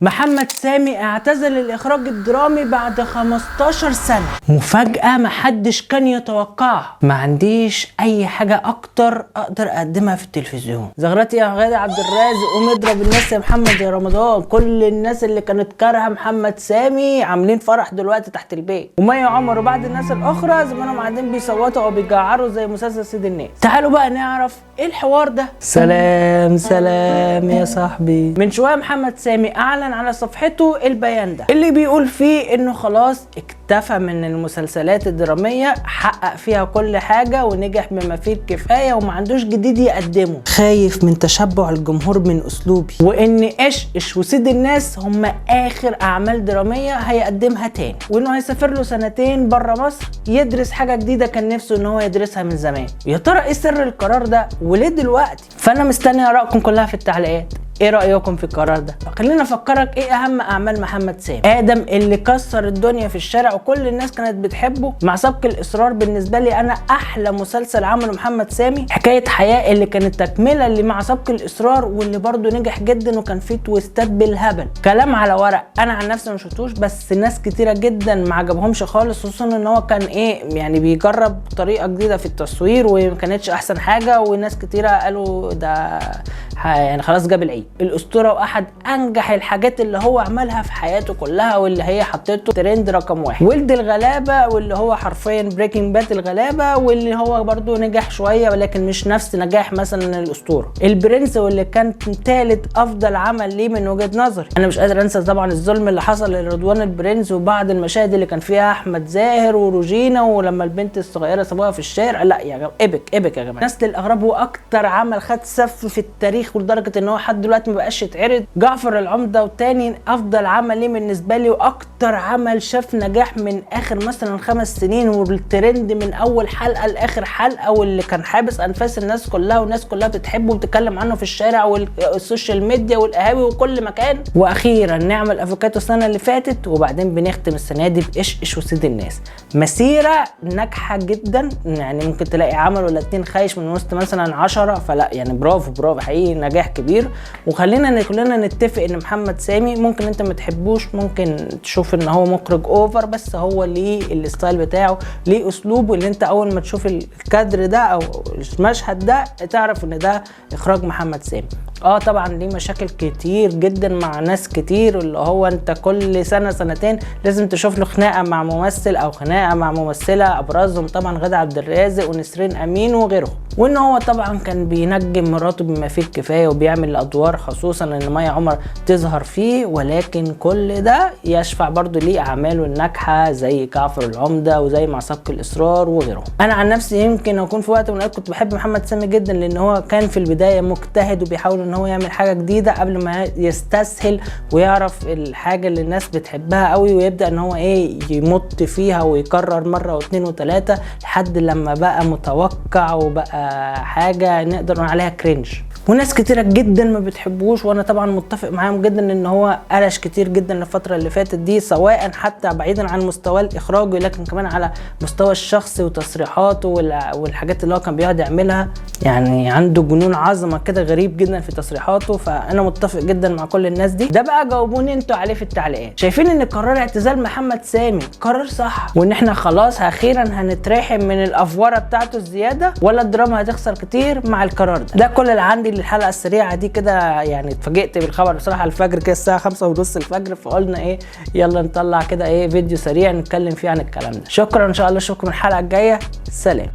محمد سامي اعتزل الاخراج الدرامي بعد 15 سنة. مفاجأة محدش كان يتوقعها. ما عنديش اي حاجة اكتر اقدر اقدمها في التلفزيون. زغرتي يا غادة عبد الرازق، قوم اضرب الناس يا محمد يا رمضان. كل الناس اللي كانت كارهة محمد سامي عاملين فرح دلوقتي تحت البيت. ومي عمر وبعض الناس الاخرى زمانهم قاعدين بيصوتوا او بيجعروا زي مسلسل سيد الناس. تعالوا بقى نعرف ايه الحوار ده. سلام سلام يا صاحبي. من شوية محمد سامي اعلن على صفحته البيان ده اللي بيقول فيه انه خلاص اكتفى من المسلسلات الدرامية، حقق فيها كل حاجة ونجح بما فيه الكفاية وما عندوش جديد يقدمه. خايف من تشبع الجمهور من اسلوبي، وان ايش وسيد الناس هم اخر اعمال درامية هيقدمها تاني، وانه هيسافر له سنتين بره مصر يدرس حاجة جديدة كان نفسه ان هو يدرسها من زمان. يا ترى ايه سر القرار ده وليه دلوقتي؟ فانا مستني ارائكم كلها في التعليقات. ايه رأيكم في القرار ده؟ خلينا افكرك ايه اهم اعمال محمد سامي. ادم اللي كسر الدنيا في الشارع وكل الناس كانت بتحبه، مع سبق الاصرار بالنسبة لي انا احلى مسلسل عمله محمد سامي. حكاية حياة اللي كانت تكملة اللي مع سبق الاصرار واللي برضو نجح جدا وكان فيه تويستات بالهبل. كلام على ورق، انا عن نفسي ما شفتوش بس ناس كتيرة جدا ما عجبهمش خالص، خصوصا ان هو كان يعني بيجرب طريقة جديدة في التصوير وما كانتش احسن حاجة، وناس كتيرة قالوا ده يعني خلاص جاب العيد. الاسطوره واحد انجح الحاجات اللي هو عملها في حياته كلها واللي هي حطيته ترند رقم 1. ولد الغلابه واللي هو حرفيا بريكنج باد الغلابه، واللي هو برضو نجح شويه ولكن مش نفس نجاح مثلا الاسطوره. البرنس واللي كان ثالث افضل عمل ليه من وجهه نظري. انا مش قادر انسى طبعا الظلم اللي حصل لرضوان البرنس وبعض المشاهد اللي كان فيها احمد زاهر وروجينا ولما البنت الصغيره سابوها في الشارع. لا يا جماعه ايبك يا جماعه. نسل الاغراب هو اكتر عمل خد سف في التاريخ ولدرجه ان هو لحد دلوقتي ما بقاش يتعرض. جعفر العمدة وتاني افضل عمل ليه بالنسبه لي واكتر عمل شاف نجاح من اخر مثلا 5 سنين والترند من اول حلقه لاخر حلقه، واللي كان حابس انفاس الناس كلها والناس كلها بتحبه وبتتكلم عنه في الشارع والسوشيال ميديا والقهاوي وكل مكان. واخيرا نعمل افوكاتو السنه اللي فاتت، وبعدين بنختم السنه دي بايش وسيد الناس. مسيره ناجحه جدا، يعني ممكن تلاقي عمل ولا 2 خايش من وسط مثلا 10، فلا يعني برافو حقيقي نجاح كبير. وخلينا كلنا نتفق ان محمد سامي ممكن انت ما تحبوش، ممكن تشوف ان هو مخرج اوفر، بس هو ليه الستايل بتاعه، ليه اسلوبه اللي انت اول ما تشوف الكادر ده او المشهد ده تعرف ان ده اخراج محمد سامي. طبعا ليه مشاكل كتير جدا مع ناس كتير، اللي هو انت كل سنة سنتين لازم تشوف له خناقة مع ممثل او خناقة مع ممثلة، ابرزهم طبعا غادة عبد الرازق ونسرين امين وغيرهم. وان هو طبعا كان بينجم مراته بما فيه الكفاية وبيعمل الادوار، خصوصا ان مي عمر تظهر فيه، ولكن كل ده يشفع برضو ليه اعماله الناجحة زي جعفر العمدة وزي مع سبق الاصرار وغيرهم. انا عن نفسي يمكن اكون في وقت من الاوقات كنت بحب محمد سامي جدا، لان هو كان في البداية مجتهد وبيحاول ان هو يعمل حاجة جديدة قبل ما يستسهل ويعرف الحاجة اللي الناس بتحبها قوي ويبدأ ان هو يمط فيها ويكرر مرة و2 و3 لحد لما بقى متوقع وبقى حاجة نقدر نقول عليها كرينج. وناس كتيرة جدا ما بتحبوش، وانا طبعا متفق معاهم جدا ان هو قلش كتير جدا الفترة اللي فاتت دي، سواء حتى بعيدا عن مستوى الاخراج لكن كمان على مستوى الشخصي وتصريحاته والحاجات اللي هو كان بيقعد يعملها. يعني عنده جنون عظمة كده غريب جدا في تصريحاته، فانا متفق جدا مع كل الناس دي. ده بقى جاوبوني انتوا عليه في التعليقات. شايفين ان قرار اعتزال محمد سامي قرار صح، وان احنا خلاص اخيرا هنترحم من الافوره بتاعته الزياده، ولا الدراما هتخسر كتير مع القرار ده كل اللي عندي للحلقه السريعه دي كده. يعني اتفاجئت بالخبر بصراحه الفجر كده الساعه 5:30 الفجر، فقلنا يلا نطلع كده فيديو سريع نتكلم فيه عن الكلام ده. شكرا ان شاء الله، اشوفكم الحلقه الجايه. سلام.